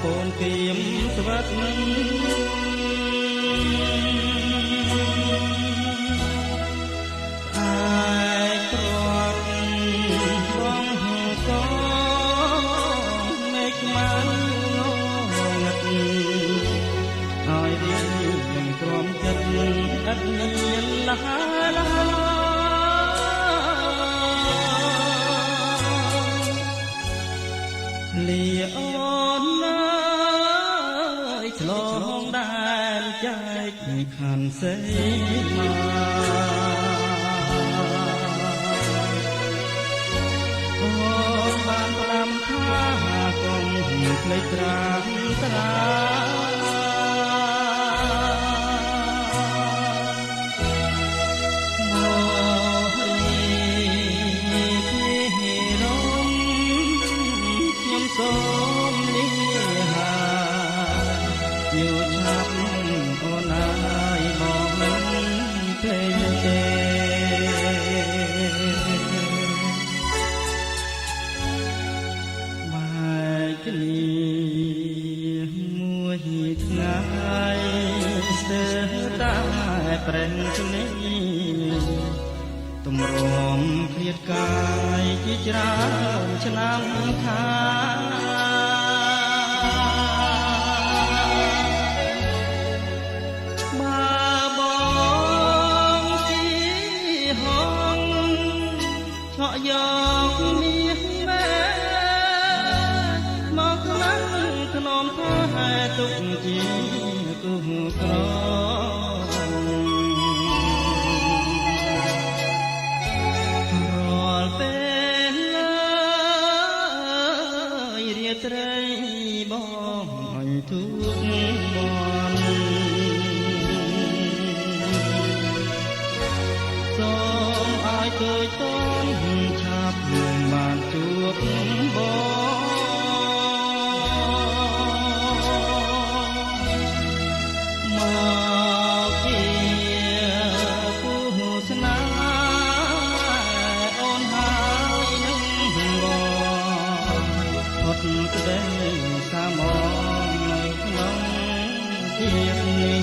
កូនគៀមស្វិតអាយព្រាត់បងកមេឃមកងឹតហើយរៀងក្រំចិត្តឥតមានលះលីអូនណាយឆ្លងដែនចែកខានសេមកអូនបានផ្ដាំថាកុំភ្លេចត្រាំត្រាសូមលីហាយូរឆាប់អូនអើយបងមិនភ្លេចទេបែកគ្នាមួយថ្ងៃស្ទើរតែប្រេងគ្នាទម្រាំឃ្លាតកាយជាច្រើនឆ្នាំខាបើបងជាហងឆក់យកមាសមែមកខ្លាំងធ្នមថាទុកជាគូក្រត្រីបងអញទូកបនសូមឲ្យគេតនឆាប់បានជួបបងមកជាគូស្នេហ៍អូនហើយនឹងបងផុតក្តីសាមងនៅក្នុងភាពនេះ